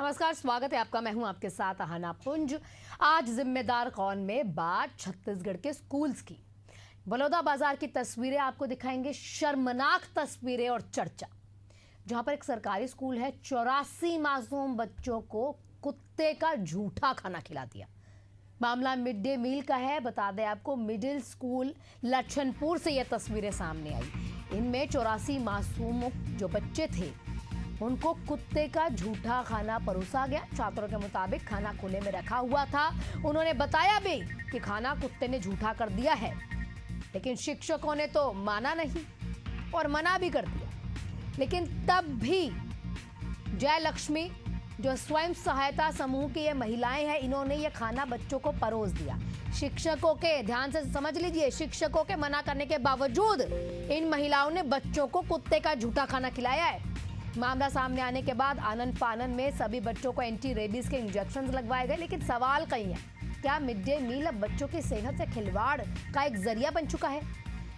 नमस्कार, स्वागत है आपका। मैं हूं आपके साथ अहाना पुंज। आज जिम्मेदार कौन में बात छत्तीसगढ़ के स्कूल्स की। बलौदा बाजार की तस्वीरें आपको दिखाएंगे, शर्मनाक तस्वीरें और चर्चा, जहां पर एक सरकारी स्कूल है, 84 मासूम बच्चों को कुत्ते का झूठा खाना खिला दिया। मामला मिड डे मील का है। बता दें आपको, मिडिल स्कूल लक्षनपुर से यह तस्वीरें सामने आई। इनमें 84 मासूम जो बच्चे थे, उनको कुत्ते का झूठा खाना परोसा गया। छात्रों के मुताबिक खाना खुले में रखा हुआ था। उन्होंने बताया भी कि खाना कुत्ते ने झूठा कर दिया है, लेकिन शिक्षकों ने तो माना नहीं और मना भी कर दिया। लेकिन तब भी जय लक्ष्मी, जो स्वयं सहायता समूह की ये महिलाएं हैं, इन्होंने ये खाना बच्चों को परोस दिया। शिक्षकों के, ध्यान से समझ लीजिए, शिक्षकों के मना करने के बावजूद इन महिलाओं ने बच्चों को कुत्ते का झूठा खाना खिलाया है। मामला सामने आने के बाद आनन फानन में सभी बच्चों को एंटी रेबीज के इंजेक्शन लगवाए गए। लेकिन सवाल कई है, क्या मिड डे मील अब बच्चों की सेहत से खिलवाड़ का एक जरिया बन चुका है?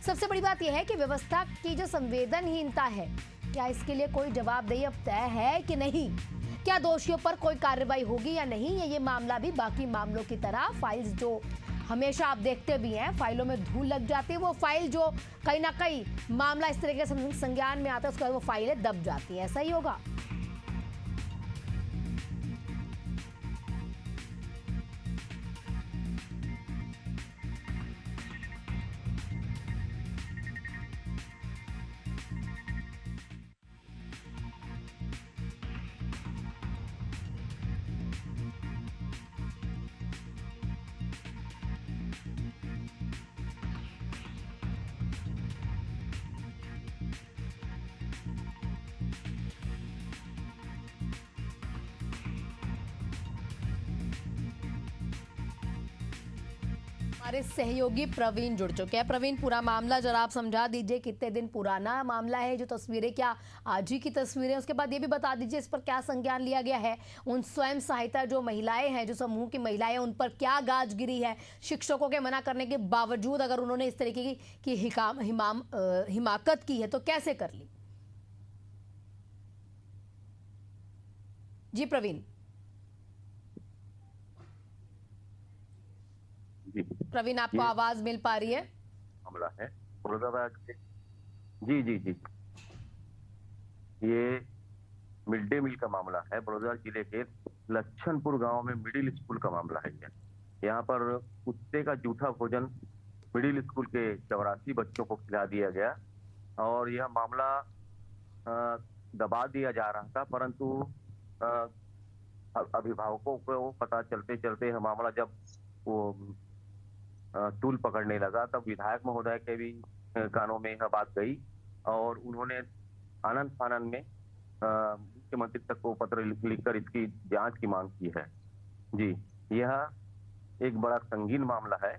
सबसे बड़ी बात यह है कि व्यवस्था की जो संवेदनहीनता है, क्या इसके लिए कोई जवाबदेही अब तय है कि नहीं? क्या दोषियों पर कोई कार्रवाई होगी या नहीं? ये मामला भी बाकी मामलों की तरह, फाइल्स जो हमेशा आप देखते भी हैं, फाइलों में धूल लग जाती है। वो फाइल जो कहीं ना कहीं मामला इस तरीके से संज्ञान में आता है, उसके बाद वो फाइलें दब जाती हैं। ऐसा ही होगा। हमारे सहयोगी प्रवीण जुड़ चुके हैं। प्रवीण, पूरा मामला जरा आप समझा दीजिए। कितने दिन पुराना मामला है? जो तस्वीरें क्या आज ही की तस्वीरें? उसके बाद ये भी बता दीजिए इस पर क्या संज्ञान लिया गया है। उन स्वयं सहायता जो महिलाएं हैं, जो समूह की महिलाएं, उन पर क्या गाज गिरी है? शिक्षकों के मना करने के बावजूद अगर उन्होंने इस तरीके की हिमाकत की है तो कैसे कर ली? जी प्रवीण। प्रवीण, आपको आवाज मिल पा रही है? मामला है मुरादाबाद के। जी जी जी, ये मिड डे मील का मामला है। बड़ौदा जिले के लक्षनपुर गांव में मिडिल स्कूल का मामला है। यहाँ पर कुत्ते का जूठा भोजन मिडिल स्कूल के 84 बच्चों को खिला दिया गया और यह मामला दबा दिया जा रहा था, परंतु अभिभावकों को पता चलते चलते यह मामला जब वो तूल पकड़ने लगा, तब विधायक महोदय के भी कानों में यह बात गई और उन्होंने आनन फानन में मुख्यमंत्री तक को पत्र लिखकर इसकी जांच की मांग की है। जी, यह एक बड़ा संगीन मामला है।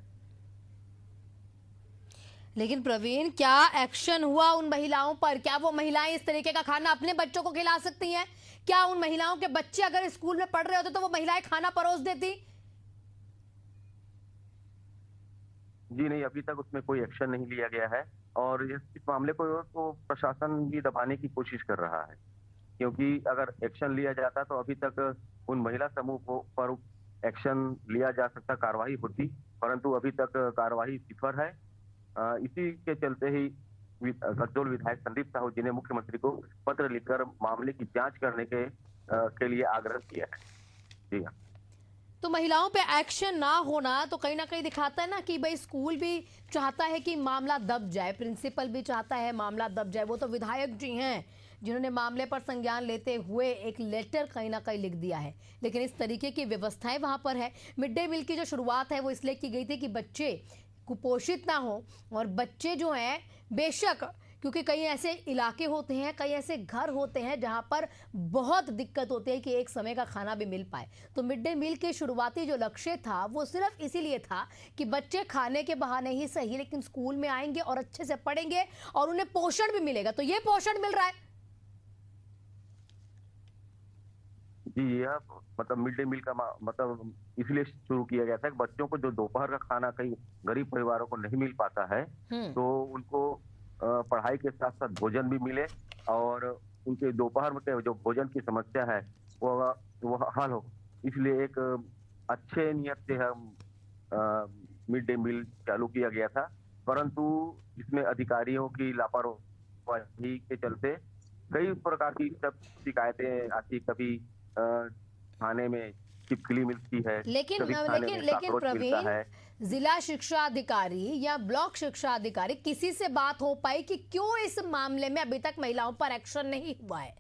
लेकिन प्रवीण, क्या एक्शन हुआ उन महिलाओं पर? क्या वो महिलाएं इस तरीके का खाना अपने बच्चों को खिला सकती हैं? क्या उन महिलाओं के बच्चे अगर स्कूल में पढ़ रहे होते तो वो महिलाएं खाना परोस देती? जी नहीं, अभी तक उसमें कोई एक्शन नहीं लिया गया है और इस मामले को तो प्रशासन भी दबाने की कोशिश कर रहा है, क्योंकि अगर एक्शन लिया जाता तो अभी तक उन महिला समूह को पर एक्शन लिया जा सकता, कार्रवाई होती, परंतु अभी तक कार्रवाई सिफर है। इसी के चलते ही गठजोल विधायक संदीप साहू जी ने मुख्यमंत्री को पत्र लिखकर मामले की जांच करने के लिए आग्रह किया है। जी हाँ। तो महिलाओं पे एक्शन ना होना तो कहीं ना कहीं दिखाता है ना कि भाई स्कूल भी चाहता है कि मामला दब जाए, प्रिंसिपल भी चाहता है मामला दब जाए। वो तो विधायक जी हैं जिन्होंने मामले पर संज्ञान लेते हुए एक लेटर कहीं ना कहीं लिख दिया है, लेकिन इस तरीके की व्यवस्थाएं वहां पर है। मिड डे मील की जो शुरुआत है वो इसलिए की गई थी कि बच्चे कुपोषित ना हो, और बच्चे जो हैं, बेशक क्योंकि कई ऐसे इलाके होते हैं, कई ऐसे घर होते हैं जहां पर बहुत दिक्कत होती है कि एक समय का खाना भी मिल पाए। तो मिड डे मील के शुरुआती जो लक्ष्य था वो सिर्फ इसीलिए था कि बच्चे खाने के बहाने ही सही, लेकिन स्कूल में आएंगे और अच्छे से पढ़ेंगे और उन्हें पोषण भी मिलेगा। तो ये पोषण मिल रहा है। जी, यह मतलब मिड डे मील का मतलब इसलिए शुरू किया गया था कि बच्चों को जो दोपहर का खाना कहीं गरीब परिवारों को नहीं मिल पाता है, तो उनको पढ़ाई के साथ साथ भोजन भी मिले और उनके दोपहर में जो भोजन की समस्या है वो वो हल हो। इसलिए एक अच्छे नियत से हम मिड डे मील चालू किया गया था, परंतु इसमें अधिकारियों की लापरवाही के चलते कई प्रकार की सब शिकायतें आती। कभी खाने में छिपकली मिलती है, लेकिन कभी खाने लेकिन में लेकिन कॉकरोच मिलता प्रवीण, है। जिला शिक्षा अधिकारी या ब्लॉक शिक्षा अधिकारी किसी से बात हो पाई कि क्यों इस मामले में अभी तक महिलाओं पर एक्शन नहीं हुआ है?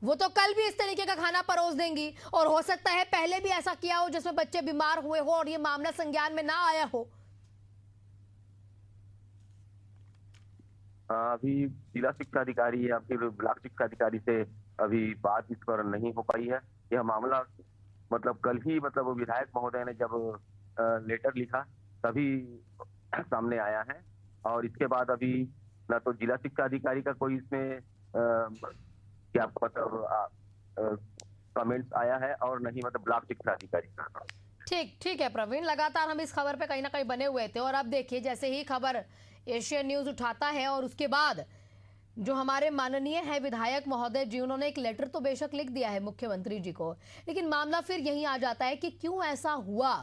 वो तो कल भी इस तरीके का खाना परोस देंगी, और हो सकता है पहले भी ऐसा किया हो जिसमें बच्चे बीमार हुए हो और ये मामला संज्ञान में ना आया हो। अभी जिला शिक्षा अधिकारी या फिर ब्लॉक शिक्षा अधिकारी से अभी बात इस पर नहीं हो पाई है। यह मामला मतलब कल ही मतलब विधायक महोदय ने जब लेटर लिखा तभी सामने आया है, और इसके बाद अभी ना तो जिला शिक्षा अधिकारी का कोई इसमें क्या मतलब कमेंट्स आया है, और नहीं मतलब ब्लॉक शिक्षा अधिकारी का। ठीक ठीक है प्रवीण, लगातार हम इस खबर पे कहीं ना कहीं बने हुए थे, और अब देखिए जैसे ही खबर एशियन न्यूज उठाता है और उसके बाद जो हमारे माननीय है विधायक महोदय जी, उन्होंने एक लेटर तो बेशक लिख दिया है मुख्यमंत्री जी को, लेकिन मामला फिर यही आ जाता है कि क्यों ऐसा हुआ।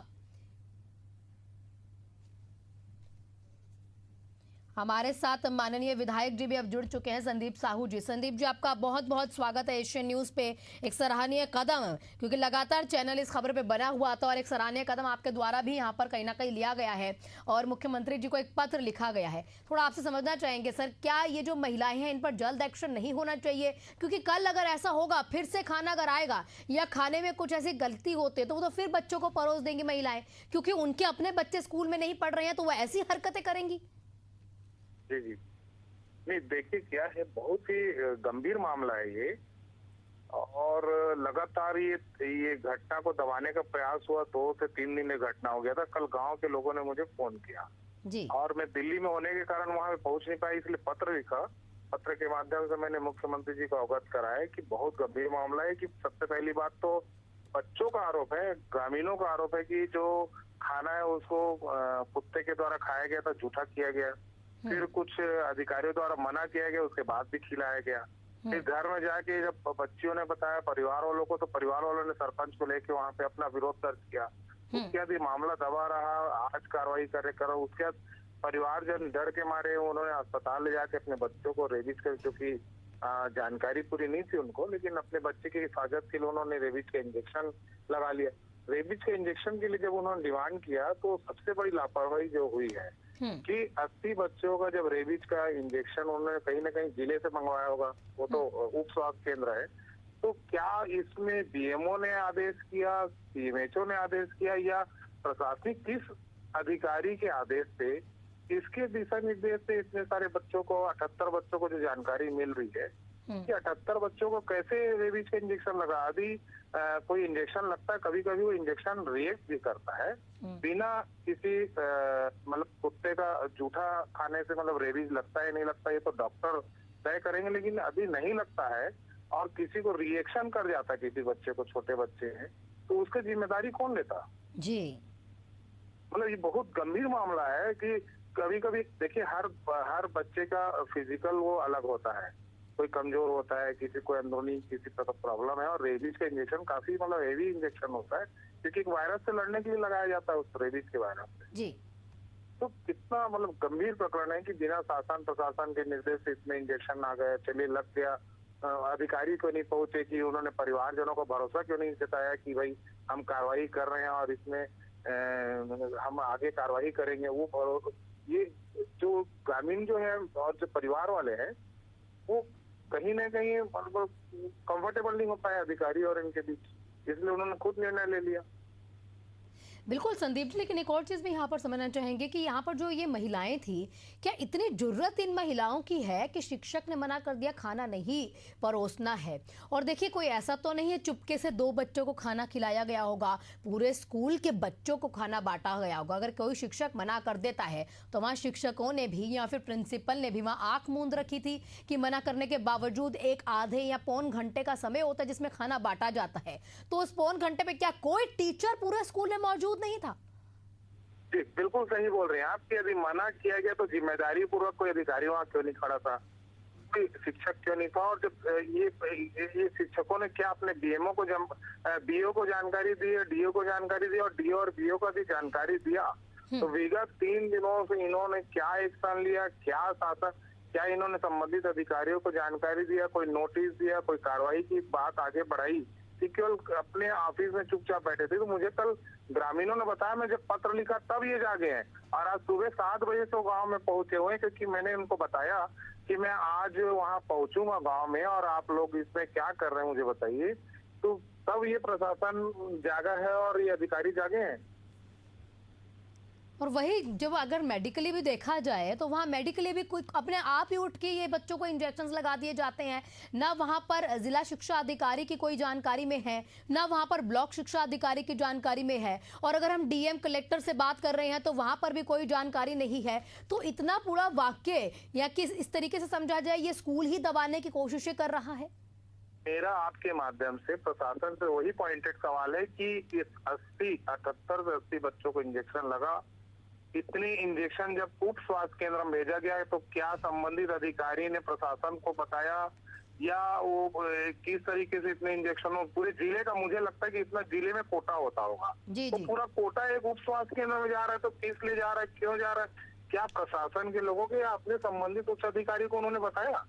हमारे साथ माननीय विधायक जी भी अब जुड़ चुके हैं, संदीप साहू जी। संदीप जी, आपका बहुत बहुत स्वागत है एशियन न्यूज पे। एक सराहनीय कदम, क्योंकि लगातार चैनल इस खबर पे बना हुआ था, और एक सराहनीय कदम आपके द्वारा भी यहाँ पर कहीं ना कहीं लिया गया है और मुख्यमंत्री जी को एक पत्र लिखा गया है। थोड़ा आपसे समझना चाहेंगे सर, क्या ये जो महिलाएं हैं इन पर जल्द एक्शन नहीं होना चाहिए? क्योंकि कल अगर ऐसा होगा, फिर से खाना अगर आएगा या खाने में कुछ ऐसी गलती होती है तो वो तो फिर बच्चों को परोस देंगी महिलाएं, क्योंकि उनके अपने बच्चे स्कूल में नहीं पढ़ रहे हैं तो वो ऐसी हरकतें करेंगी। जी जी, नहीं देखिए क्या है, बहुत ही गंभीर मामला है ये, और लगातार ये घटना को दबाने का प्रयास हुआ। 2 से 3 दिन में घटना हो गया था। कल गांव के लोगों ने मुझे फोन किया जी। और मैं दिल्ली में होने के कारण वहां पे पहुंच नहीं पाई, इसलिए पत्र लिखा। पत्र के माध्यम से मैंने मुख्यमंत्री जी को अवगत कराया कि बहुत गंभीर मामला है। कि सबसे पहली बात तो बच्चों का आरोप है, ग्रामीणों का आरोप है कि जो खाना है उसको कुत्ते के द्वारा खाया गया था, जूठा किया गया। फिर कुछ अधिकारियों द्वारा मना किया गया, उसके बाद भी खिलाया गया। फिर घर में जाके जब बच्चियों ने बताया परिवार वालों को, तो परिवार वालों ने सरपंच को लेके वहां पे अपना विरोध दर्ज किया। उसके बाद ये मामला दबा रहा, आज कार्रवाई करो। उसके बाद परिवार जन डर के मारे उन्होंने अस्पताल ले जाके अपने बच्चों को रेबीज का, क्योंकि जानकारी पूरी नहीं थी उनको, लेकिन अपने बच्चे की हिफाजत के लिए उन्होंने रेबीज का इंजेक्शन लगा लिया। रेबीज के इंजेक्शन के लिए जब उन्होंने डिमांड किया तो सबसे बड़ी लापरवाही जो हुई है कि 80 बच्चों का जब रेबीज का इंजेक्शन उन्होंने कहीं ना कहीं जिले से मंगवाया होगा, वो तो उप स्वास्थ्य केंद्र है। तो क्या इसमें बीएमओ ने आदेश किया, सीएमएचओ ने आदेश किया, या प्रशासनिक किस अधिकारी के आदेश से, इसके दिशा निर्देश से इतने सारे बच्चों को, 78 बच्चों को जो जानकारी मिल रही है कि 78 बच्चों को कैसे रेबीज का इंजेक्शन लगा? अभी कोई इंजेक्शन लगता है, कभी कभी वो इंजेक्शन रिएक्ट भी करता है बिना किसी मतलब कुत्ते का जूठा खाने से, मतलब रेबीज लगता है नहीं लगता ये तो डॉक्टर तय करेंगे, लेकिन अभी नहीं लगता है और किसी को रिएक्शन कर जाता है, किसी बच्चे को, छोटे बच्चे हैं, तो उसकी जिम्मेदारी कौन लेता? जी, मतलब ये बहुत गंभीर मामला है कि कभी कभी देखिए हर बच्चे का फिजिकल वो अलग होता है, कोई कमजोर होता है, किसी को अंदरूनी किसी तरह प्रॉब्लम है, और रेबीज का इंजेक्शन काफी मतलब हेवी इंजेक्शन होता है, क्योंकि एक वायरस से लड़ने के लिए लगाया जाता है, उस रेबीज के वायरस से। जी। तो कितना मतलब गंभीर प्रकरण है कि बिना शासन प्रशासन के निर्देश से इसमें इंजेक्शन आ गए, चलिए लग गया, अधिकारी को नहीं पहुंचे कि उन्होंने परिवारजनों को भरोसा क्यों नहीं जताया कि भाई हम कार्रवाई कर रहे हैं और इसमें हम आगे कार्रवाई करेंगे। वो ये जो ग्रामीण जो है और जो परिवार वाले हैं वो कहीं ना कहीं मतलब कंफर्टेबल नहीं हो पाए अधिकारी और इनके बीच, इसलिए उन्होंने खुद निर्णय ले लिया। बिल्कुल संदीप जी, लेकिन एक और चीज़ भी यहाँ पर समझना चाहेंगे कि यहाँ पर जो ये महिलाएं थी, क्या इतनी जुर्रत इन महिलाओं की है कि शिक्षक ने मना कर दिया खाना नहीं परोसना है? और देखिए कोई ऐसा तो नहीं है चुपके से 2 बच्चों को खाना खिलाया गया होगा, पूरे स्कूल के बच्चों को खाना बांटा गया होगा। अगर कोई शिक्षक मना कर देता है तो वहाँ शिक्षकों ने भी या फिर प्रिंसिपल ने भी वहाँ आँख मूंद रखी थी कि मना करने के बावजूद एक आधे या पौन घंटे का समय होता है जिसमें खाना बांटा जाता है, तो उस पौन घंटे में क्या कोई टीचर पूरे स्कूल में मौजूद नहीं था? जी बिल्कुल सही बोल रहे हैं आप कि यदि मना किया गया तो जिम्मेदारी पूर्वक कोई अधिकारी वहाँ क्यों नहीं खड़ा था? कोई शिक्षक क्यों नहीं था? और जब ये शिक्षकों ने क्या अपने बीएमओ को बीओ को जानकारी दी है, डीओ को जानकारी दी और डीओ और बीओ को भी जानकारी दिया, तो विगत 3 दिनों से इन्होंने क्या एक्शन लिया, क्या शासन, क्या इन्होंने संबंधित अधिकारियों को जानकारी दिया, कोई नोटिस दिया, कोई कार्रवाई की बात आगे बढ़ाई कि केवल अपने ऑफिस में चुपचाप बैठे थे? तो मुझे कल ग्रामीणों ने बताया, मैं जब पत्र लिखा तब ये जागे हैं और आज सुबह 7 बजे से गांव में पहुंचे हुए हैं, क्योंकि मैंने उनको बताया कि मैं आज वहां पहुंचूंगा गांव में और आप लोग इसमें क्या कर रहे हैं मुझे बताइए। तो तब ये प्रशासन जागा है और ये अधिकारी जागे हैं। और वही जब अगर मेडिकली भी देखा जाए तो वहाँ मेडिकली भी कोई अपने आप ही उठ के ये बच्चों को इंजेक्शंस लगा दिए जाते हैं, ना वहाँ पर जिला शिक्षा अधिकारी की कोई जानकारी में है, ना वहाँ पर ब्लॉक शिक्षा अधिकारी की जानकारी में है, और अगर हम डीएम कलेक्टर से बात कर रहे हैं तो वहाँ पर भी कोई जानकारी नहीं है। तो इतना पूरा वाक्य या किस इस तरीके से समझा जाए ये स्कूल ही दबाने की कोशिशें कर रहा है। मेरा आपके माध्यम से प्रशासन से वही पॉइंटेड सवाल है कि इस 78 से 80 बच्चों को इंजेक्शन लगा, इतनी इंजेक्शन जब उप स्वास्थ्य केंद्र में भेजा गया है तो क्या संबंधित अधिकारी ने प्रशासन को बताया या वो किस तरीके से इतने इंजेक्शन पूरे जिले का? मुझे लगता है कि इतना जिले में कोटा होता होगा, तो पूरा कोटा एक उप स्वास्थ्य केंद्र में जा रहा है, तो किस लिए जा रहा है, क्यों जा रहा है? क्या प्रशासन के लोगों के अपने संबंधित उच्च अधिकारी को उन्होंने बताया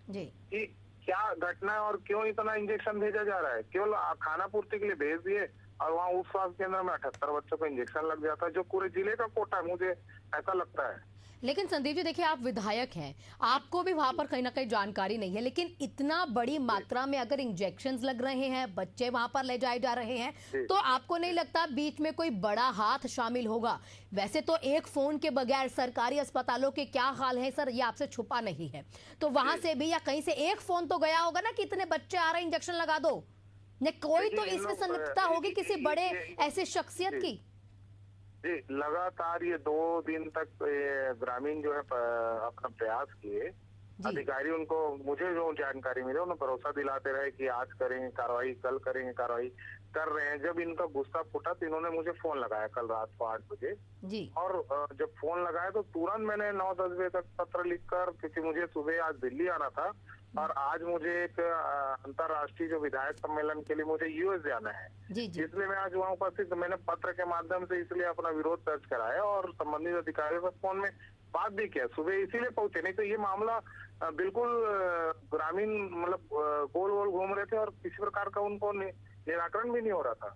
जी कि क्या घटना है और क्यों इतना इंजेक्शन भेजा जा रहा है? केवल खाना पूर्ति के लिए भेज दिए और वहाँ उप स्वास्थ्य केंद्र में 78 बच्चों को इंजेक्शन लग जाता है, जो पूरे जिले का कोटा है, मुझे ऐसा लगता है। लेकिन संदीप जी देखिए, आप विधायक हैं, आपको भी वहां पर कहीं ना कहीं जानकारी नहीं है, लेकिन इतना बड़ी मात्रा में अगर इंजेक्शंस लग रहे हैं, बच्चे वहां पर ले जाए जा रहे हैं, तो आपको नहीं लगता बीच में कोई बड़ा हाथ शामिल होगा? वैसे तो एक फोन के बगैर सरकारी अस्पतालों के क्या हाल है सर, ये आपसे छुपा नहीं है, तो वहां से भी या कहीं से एक फोन तो गया होगा ना कि इतने बच्चे आ रहे हैं, इंजेक्शन लगा दो। ने कोई तो इसमें संलिप्तता होगी किसी बड़े ऐसे शख्सियत की। जी, लगातार ये 2 दिन तक ग्रामीण जो है अपना प्रयास किए, अधिकारी उनको, मुझे जो जानकारी मिली उन्हें भरोसा दिलाते रहे कि आज करेंगे कार्रवाई, कल करेंगे कार्रवाई, कर रहे हैं। जब इनका गुस्सा फूटा तो इन्होंने मुझे फोन लगाया कल रात को 8 बजे जी। और जब फोन लगाया तो तुरंत मैंने 9-10 बजे तक पत्र लिखकर, क्योंकि मुझे सुबह आज दिल्ली आना था और आज मुझे एक अंतर्राष्ट्रीय जो विधायक सम्मेलन के लिए मुझे यूएस जाना है, इसलिए मैं आज वहाँ उपस्थित, मैंने पत्र के माध्यम से इसलिए अपना विरोध दर्ज कराया और संबंधित अधिकारियों से फोन में बात भी किया, सुबह इसीलिए पहुंचे, नहीं तो ये मामला बिल्कुल ग्रामीण मतलब गोल गोल घूम रहे थे और किसी प्रकार का उनको निराकरण भी नहीं हो रहा था।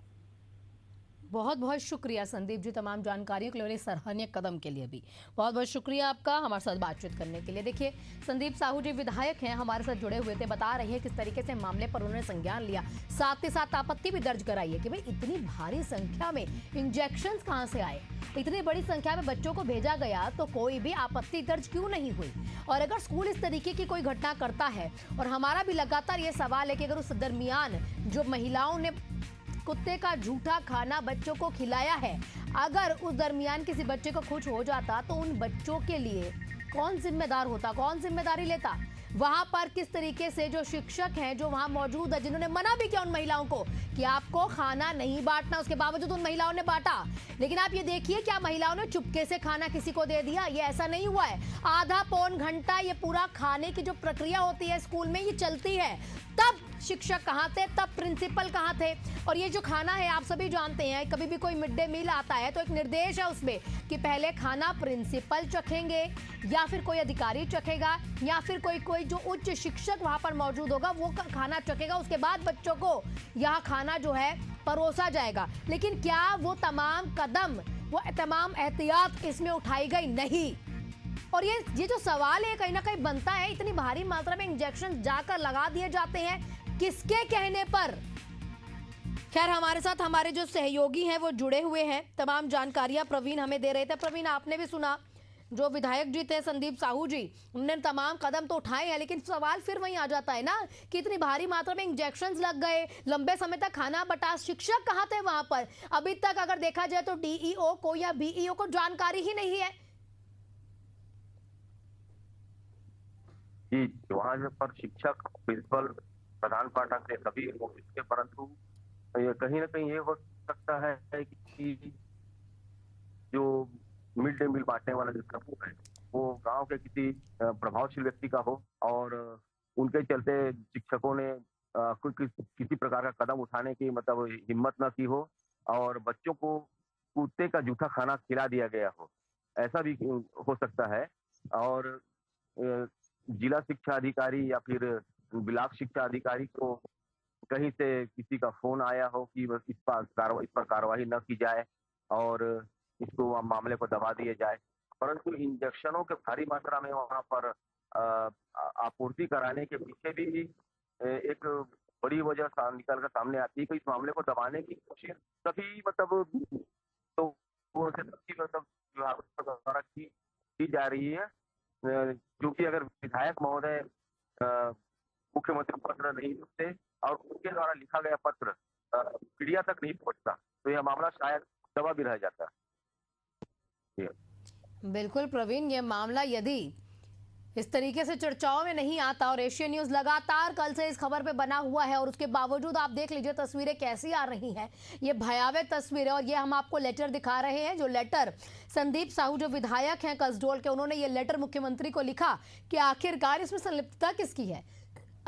बहुत बहुत शुक्रिया संदीप जी, तमाम जानकारियों के लिए, सराहनीय कदम के लिए भी बहुत बहुत शुक्रिया आपका हमारे साथ बातचीत करने के लिए। देखिए, संदीप साहू जी विधायक हैं, हमारे साथ जुड़े हुए थे, बता रहे हैं किस तरीके से मामले पर उन्होंने संज्ञान लिया, साथ ही साथ आपत्ति भी दर्ज कराई है कि भाई इतनी भारी संख्या में इंजेक्शन कहाँ से आए, इतनी बड़ी संख्या में बच्चों को भेजा गया तो कोई भी आपत्ति दर्ज क्यों नहीं हुई? और अगर स्कूल इस तरीके की कोई घटना करता है, और हमारा भी लगातार ये सवाल है कि अगर उस दरमियान जो महिलाओं ने कुत्ते का झूठा खाना बच्चों को खिलाया है, अगर उस दरमियान किसी बच्चे को कुछ हो जाता तो उन बच्चों के लिए कौन जिम्मेदार होता, कौन जिम्मेदारी लेता? वहां पर किस तरीके से जो शिक्षक हैं जो वहां मौजूद है, जिन्होंने मना भी किया उन महिलाओं को कि आपको खाना नहीं बांटना, उसके बावजूद उन महिलाओं ने बांटा। लेकिन आप ये देखिए, क्या महिलाओं ने चुपके से खाना किसी को दे दिया? ये ऐसा नहीं हुआ है। आधा पौन घंटा ये पूरा खाने की जो प्रक्रिया होती है स्कूल में, ये चलती है। तब शिक्षक कहाँ थे, तब प्रिंसिपल कहाँ थे? और ये जो खाना है आप सभी जानते हैं, कभी भी कोई मिड डे मील आता है तो एक निर्देश है उसमें कि पहले खाना प्रिंसिपल चखेंगे या फिर कोई अधिकारी चखेगा या फिर कोई जो उच्च शिक्षक वहां पर मौजूद होगा वो खाना चखेगा, उसके बाद बच्चों को यह खाना जो है परोसा जाएगा। लेकिन क्या वो तमाम कदम, वो तमाम एहतियात इसमें उठाई गई? नहीं। और ये जो सवाल है कहीं ना कहीं बनता है, इतनी भारी मात्रा में इंजेक्शन जाकर लगा दिए जाते हैं, किसके कहने पर? खैर, हमारे साथ हमारे जो सहयोगी हैं वो जुड़े हुए हैं, तमाम जानकारियां प्रवीण हमें दे रहे थे। प्रवीण, आपने भी सुना जो विधायक जी थे संदीप साहू जी, उन्होंने तमाम कदम तो उठाए हैं, लेकिन सवाल फिर वहीं आ जाता है ना कि इतनी भारी मात्रा में इंजेक्शंस लग गए, लंबे समय तक खाना बटा, शिक्षक कहाँ थे वहां पर? अभी तक अगर देखा जाए तो डीईओ को या बीईओ को जानकारी ही नहीं है। जी, वहाँ पर शिक्षक, प्रिंसिपल, प्रधान पाठक थे सभी मौजूद थे, परंतु कहीं ना कहीं ये हो सकता है कि जो मिड डे मील बांटने वाला जो समूह है वो गांव के किसी प्रभावशील व्यक्ति का हो और उनके चलते शिक्षकों ने किसी प्रकार का कदम उठाने की मतलब हिम्मत न की हो और बच्चों को कुत्ते का जूठा खाना खिला दिया गया हो, ऐसा भी हो सकता है। और जिला शिक्षा अधिकारी या फिर ब्लॉक शिक्षा अधिकारी को कहीं से किसी का फोन आया हो कि बस इस पर कार्रवाई न की जाए और इसको मामले को दबा दिए जाए, परंतु इंजेक्शनों के भारी मात्रा में वहां पर आपूर्ति कराने के पीछे भी एक बड़ी वजह निकल कर सामने आती है कि इस मामले को दबाने की कोशिश सभी मतलब तो वो मतलब द्वारा की जा रही है, क्योंकि अगर विधायक महोदय मुख्यमंत्री को पत्र नहीं लिखते और उनके द्वारा लिखा गया पत्र मीडिया तक नहीं पहुंचता तो यह मामला शायद दबा भी रह जाता। बिल्कुल प्रवीण, ये मामला यदि इस तरीके से चर्चाओं में नहीं आता और एशियन न्यूज लगातार कल से इस खबर पे बना हुआ है और उसके बावजूद आप देख लीजिए तस्वीरें कैसी आ रही हैं, ये भयावह तस्वीरें। और ये हम आपको लेटर दिखा रहे हैं, जो लेटर संदीप साहू जो विधायक हैं कसडोल के, उन्होंने ये लेटर मुख्यमंत्री को लिखा कि आखिरकार इसमें संलिप्तता किसकी है,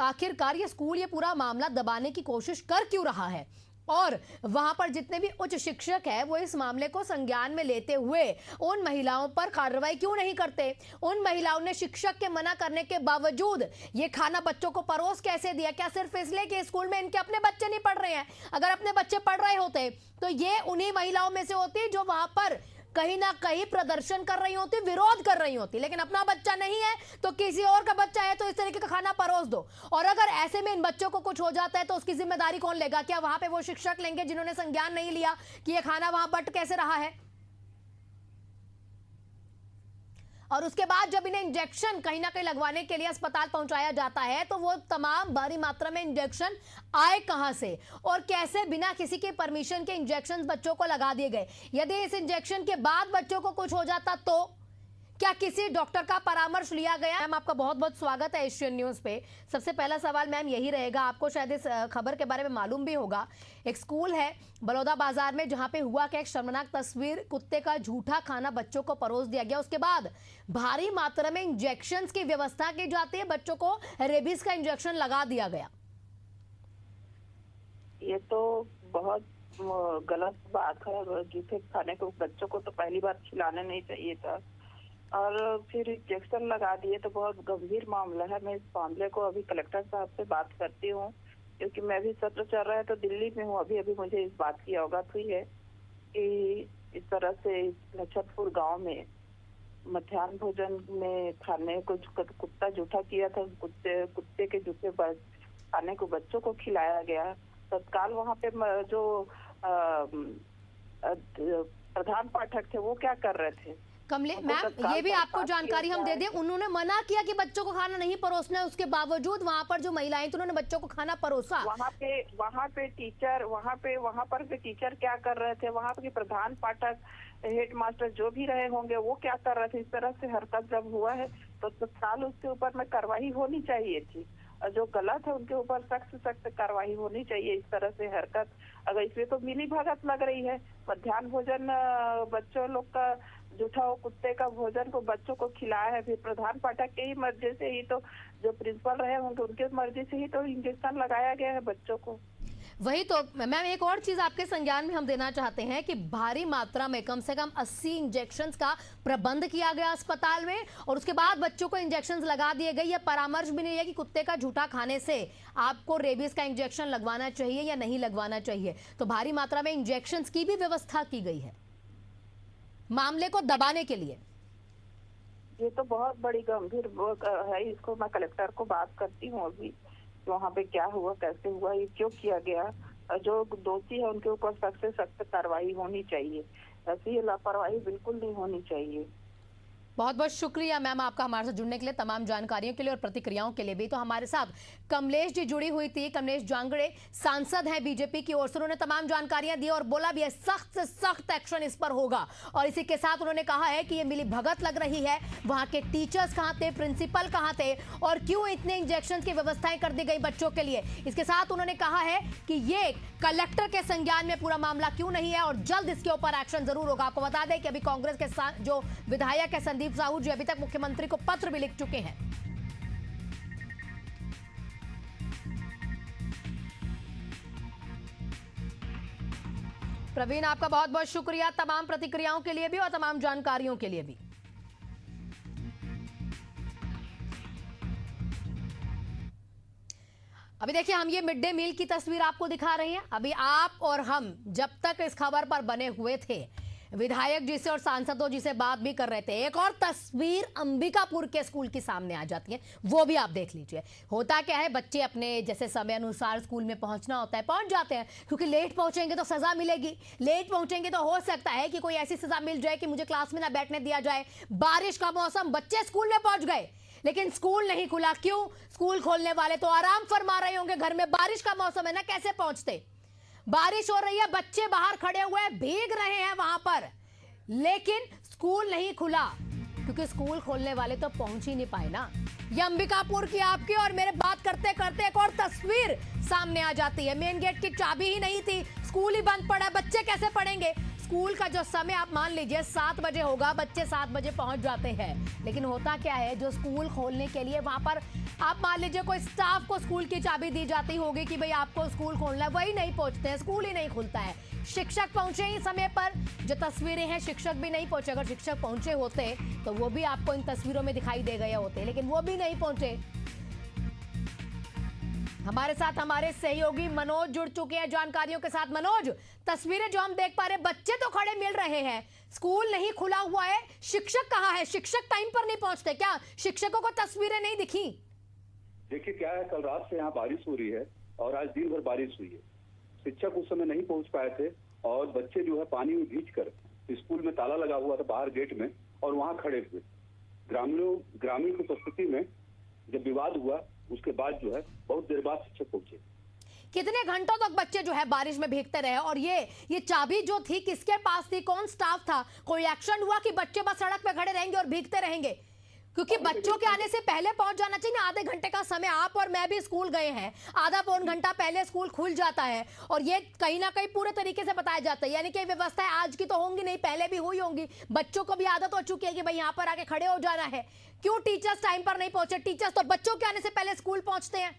आखिरकार ये स्कूल ये पूरा मामला दबाने की कोशिश कर क्यों रहा है, और वहां पर जितने भी उच्च शिक्षक हैं वो इस मामले को संज्ञान में लेते हुए उन महिलाओं पर कार्रवाई क्यों नहीं करते। उन महिलाओं ने शिक्षक के मना करने के बावजूद ये खाना बच्चों को परोस कैसे दिया, क्या सिर्फ इसलिए कि स्कूल में इनके अपने बच्चे नहीं पढ़ रहे हैं। अगर अपने बच्चे पढ़ रहे होते तो ये उन्हीं महिलाओं में से होती जो वहां पर कहीं ना कहीं प्रदर्शन कर रही होती, विरोध कर रही होती, लेकिन अपना बच्चा नहीं है तो किसी और का बच्चा है तो इस तरीके का खाना परोस दो। और अगर ऐसे में इन बच्चों को कुछ हो जाता है तो उसकी जिम्मेदारी कौन लेगा? क्या वहां पे वो शिक्षक लेंगे जिन्होंने संज्ञान नहीं लिया कि ये खाना वहां बंट कैसे रहा है? और उसके बाद जब इन्हें इंजेक्शन कहीं ना कहीं लगवाने के लिए अस्पताल पहुंचाया जाता है तो वो तमाम भारी मात्रा में इंजेक्शन आए कहां से और कैसे बिना किसी के परमिशन के इंजेक्शन बच्चों को लगा दिए गए। यदि इस इंजेक्शन के बाद बच्चों को कुछ हो जाता तो क्या किसी डॉक्टर का परामर्श लिया गया? मैम, आपका बहुत बहुत स्वागत है एशियन न्यूज पे। सबसे पहला सवाल मैम यही रहेगा, आपको शायद इस खबर के बारे में मालूम भी होगा। एक स्कूल है बलौदा बाजार में जहां पे हुआ क्या, एक शर्मनाक तस्वीर, कुत्ते का झूठा खाना बच्चों को परोस दिया गया, उसके बाद भारी मात्रा में इंजेक्शन की व्यवस्था की जाती है, बच्चों को रेबीज का इंजेक्शन लगा दिया गया। ये तो बहुत गलत बात है। जूठे खाने को बच्चों को तो पहली बार खिलाना नहीं चाहिए था और फिर इंजेक्शन लगा दिए तो बहुत गंभीर मामला है। मैं इस मामले को अभी कलेक्टर साहब से बात करती हूँ, क्योंकि मैं भी सत्र चल रहा है तो दिल्ली में हूँ। अभी मुझे इस बात की अवगत हुई है कि इस तरह से लच्छतपुर गांव में मध्याह्न भोजन में खाने को कुत्ता जूठा किया था, कुत्ते के जूठे खाने को बच्चों को खिलाया गया। तत्काल वहाँ पे जो प्रधान पाठक थे वो क्या कर रहे थे? कमले मैम, ये भी आपको जानकारी हम दे दें, उन्होंने मना किया कि बच्चों को खाना नहीं परोसना है, उसके बावजूद वहां पर जो महिलाएं थी उन्होंने बच्चों को खाना परोसा। वहाँ पे टीचर क्या कर रहे थे? वहाँ के प्रधान पाठक, हेड मास्टर जो भी रहे होंगे वो क्या कर रहे थे? इस तरह से हरकत जब हुआ है तो तत्काल उसके ऊपर में कार्रवाई होनी चाहिए थी और जो गलत है उनके ऊपर सख्त कार्रवाई होनी चाहिए। इस तरह से हरकत, अगर इसमें तो मिली भगत लग रही है। मध्याह्न भोजन बच्चों लोग का जूठा कुत्ते का भोजन को बच्चों को खिलाया है, फिर प्रधान पाठक के ही मर्जी से ही तो, जो प्रिंसिपल रहे होंगे उनके मर्जी से ही तो इंजेक्शन लगाया गया है बच्चों को। वही तो मैम, एक और चीज आपके संज्ञान में हम देना चाहते हैं कि भारी मात्रा में कम से कम 80 इंजेक्शंस का प्रबंध किया गया अस्पताल में और उसके बाद बच्चों को इंजेक्शंस लगा दिए गए। यह परामर्श भी नहीं है कि कुत्ते का झूठा खाने से आपको रेबीज का इंजेक्शन लगवाना चाहिए या नहीं लगवाना चाहिए। तो भारी मात्रा में इंजेक्शंस की भी व्यवस्था की गई है मामले को दबाने के लिए। ये तो बहुत बड़ी गंभीर है, इसको मैं कलेक्टर को बात करती हूँ अभी, वहाँ पे क्या हुआ, कैसे हुआ, ये क्यों किया गया। जो दोषी है उनके ऊपर सख्त से सख्त कार्रवाई होनी चाहिए, ऐसी लापरवाही बिल्कुल नहीं होनी चाहिए। बहुत बहुत शुक्रिया मैम आपका हमारे साथ जुड़ने के लिए, तमाम जानकारियों के लिए और प्रतिक्रियाओं के लिए भी। तो हमारे साथ कमलेश जी जुड़ी हुई थी, कमलेश जांगड़े सांसद हैं बीजेपी की ओर से, उन्होंने तमाम जानकारियां दी और बोला भी है सख्त से सख्त एक्शन इस पर होगा। और इसी के साथ उन्होंने कहा है कि ये मिली भगत लग रही है, वहां के टीचर्स कहां थे, प्रिंसिपल कहां थे और क्यों इतने इंजेक्शन की व्यवस्थाएं कर दी गई बच्चों के लिए। इसके साथ उन्होंने कहा है कि ये कलेक्टर के संज्ञान में पूरा मामला क्यों नहीं है और जल्द इसके ऊपर एक्शन जरूर होगा। आपको बता दें कि अभी कांग्रेस के जो विधायक है संदीप संदीप साहू जी अभी तक मुख्यमंत्री को पत्र भी लिख चुके हैं। प्रवीण, आपका बहुत बहुत शुक्रिया तमाम प्रतिक्रियाओं के लिए भी और तमाम जानकारियों के लिए भी। अभी देखिए, हम ये मिड डे मील की तस्वीर आपको दिखा रहे हैं। अभी आप और हम जब तक इस खबर पर बने हुए थे, विधायक जी से और सांसदों जी से बात भी कर रहे थे, एक और तस्वीर अंबिकापुर के स्कूल की सामने आ जाती है, वो भी आप देख लीजिए। होता क्या है, बच्चे अपने जैसे समय अनुसार स्कूल में पहुंचना होता है, पहुंच जाते हैं, क्योंकि लेट पहुंचेंगे तो सजा मिलेगी, लेट पहुंचेंगे तो हो सकता है कि कोई ऐसी सजा मिल जाए कि मुझे क्लास में ना बैठने दिया जाए। बारिश का मौसम, बच्चे स्कूल में पहुंच गए लेकिन स्कूल नहीं खुला। क्यों? स्कूल खोलने वाले तो आराम फरमा रहे होंगे घर में, बारिश का मौसम है ना, कैसे पहुंचते। बारिश हो रही है, बच्चे बाहर खड़े हुए हैं, भीग रहे हैं वहां पर, लेकिन स्कूल नहीं खुला क्योंकि स्कूल खोलने वाले तो पहुंच ही नहीं पाए ना। ये अंबिकापुर की आपकी और मेरे बात करते करते एक और तस्वीर सामने आ जाती है। मेन गेट की चाबी ही नहीं थी, स्कूल ही बंद पड़ा, बच्चे कैसे पढ़ेंगे। स्कूल का जो समय आप मान लीजिए 7 बजे होगा, बच्चे 7 बजे पहुंच जाते हैं, लेकिन होता क्या है, जो स्कूल खोलने के लिए वहां पर आप मान लीजिए कोई स्टाफ को स्कूल की चाबी दी जाती होगी कि भाई आपको स्कूल खोलना है, वही नहीं पहुंचते हैं, स्कूल ही नहीं खुलता है। शिक्षक पहुंचे ही समय पर, जो तस्वीरें हैं शिक्षक भी नहीं पहुंचे। अगर शिक्षक पहुंचे होते तो वो भी आपको इन तस्वीरों में दिखाई दे गए होते, लेकिन वो भी नहीं पहुंचे। हमारे साथ हमारे सहयोगी मनोज जुड़ चुके हैं जानकारियों के साथ। मनोज, तस्वीरें जो हम देख पा रहे हैं, बच्चे तो खड़े मिल रहे हैं, स्कूल नहीं खुला हुआ है, शिक्षक कहाँ है? शिक्षक टाइम पर नहीं पहुंचते क्या? शिक्षकों को तस्वीरें नहीं दिखी? देखिए क्या है, कल रात से यहाँ बारिश हो रही है और आज दिन भर बारिश हुई है। शिक्षक उस समय नहीं पहुंच पाए थे और बच्चे जो है पानी में भीग कर स्कूल में ताला लगा हुआ था बाहर गेट में और वहाँ खड़े हुए। ग्रामीण की उपस्थिति में जब विवाद हुआ उसके बाद जो है बहुत देर बाद शिक्षक पहुंचे। कितने घंटों तक बच्चे जो है बारिश में भीगते रहे? और ये चाबी जो थी किसके पास थी? कौन स्टाफ था? कोई एक्शन हुआ कि बच्चे बस सड़क पे खड़े रहेंगे और भीगते रहेंगे? क्योंकि बच्चों के आने से पहले पहुंच जाना चाहिए ना। आधे घंटे का समय, आप और मैं भी स्कूल गए हैं, आधा पौन घंटा पहले स्कूल खुल जाता है और ये कहीं ना कहीं पूरे तरीके से बताया जाता है। यानी कि व्यवस्थाएं आज की तो होंगी नहीं, पहले भी हुई होंगी। बच्चों को भी आदत हो चुकी है कि भाई यहाँ पर आके खड़े हो जाना है। क्यों टीचर्स टाइम पर नहीं पहुंचे? टीचर्स तो बच्चों के आने से पहले स्कूल पहुंचते हैं।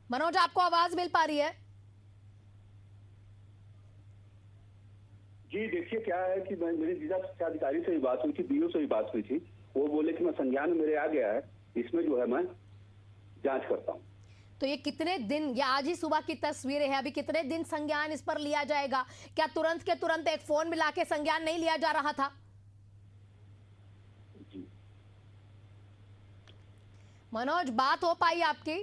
मनोज, आपको आवाज मिल पा रही है? जी देखिए क्या है कि मेरी जिला शिक्षा अधिकारी से भी बात हुई थी, बीओ से भी बात हुई थी। वो बोले कि मैं संज्ञान में मेरे आ गया है, इसमें जो है मैं जांच करता हूँ। तो ये कितने दिन, या आज ही सुबह की तस्वीरें हैं, अभी कितने दिन संज्ञान इस पर लिया जाएगा? क्या तुरंत के तुरंत एक फोन मिला के संज्ञान नहीं लिया जा रहा था? जी मनोज, बात हो पाई आपकी?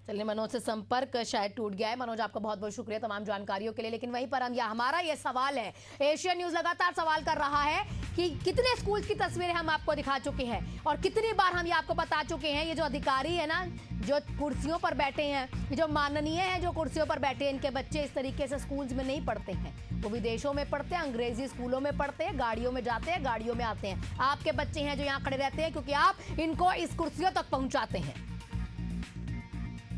चलिए, मनोज से संपर्क शायद टूट गया है। मनोज, आपका बहुत बहुत शुक्रिया तमाम जानकारियों के लिए। लेकिन वहीं पर हमारा ये सवाल है, एशियन न्यूज लगातार सवाल कर रहा है कि कितने स्कूल की तस्वीरें हम आपको दिखा चुके हैं और कितनी बार हम ये आपको बता चुके हैं। ये जो अधिकारी है ना, जो कुर्सियों पर बैठे हैं, ये जो माननीय हैं जो कुर्सियों पर बैठे हैं, इनके बच्चे इस तरीके से स्कूल्स में नहीं पढ़ते हैं। वो विदेशों में पढ़ते हैं, अंग्रेजी स्कूलों में पढ़ते हैं, गाड़ियों में जाते हैं, गाड़ियों में आते हैं। आपके बच्चे हैं जो यहाँ खड़े रहते हैं क्योंकि आप इनको इस कुर्सियों तक पहुंचाते हैं।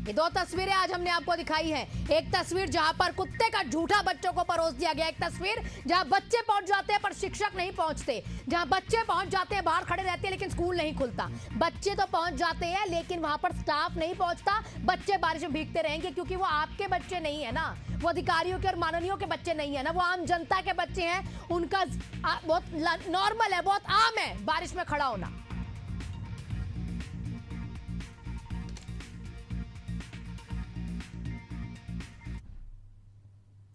ये 2 तस्वीरें आज हमने आपको दिखाई हैं। एक तस्वीर जहां पर कुत्ते का झूठा बच्चों को परोस दिया गया, एक तस्वीर जहां बच्चे पहुंच जाते हैं पर शिक्षक नहीं पहुंचते, जहां बच्चे पहुंच जाते हैं, बाहर खड़े रहते हैं लेकिन स्कूल नहीं खुलता। बच्चे तो पहुंच जाते हैं लेकिन वहां पर स्टाफ नहीं पहुंचता, बच्चे बारिश में भीगते रहेंगे क्योंकि वो आपके बच्चे नहीं है ना, वो अधिकारियों के और माननीयों के बच्चे नहीं है ना, वो आम जनता के बच्चे हैं। उनका बहुत नॉर्मल है, बहुत आम है बारिश में खड़ा होना।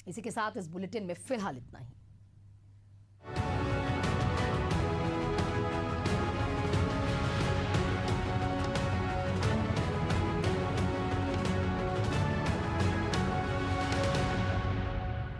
इसी के साथ इस बुलेटिन में फिलहाल इतना ही।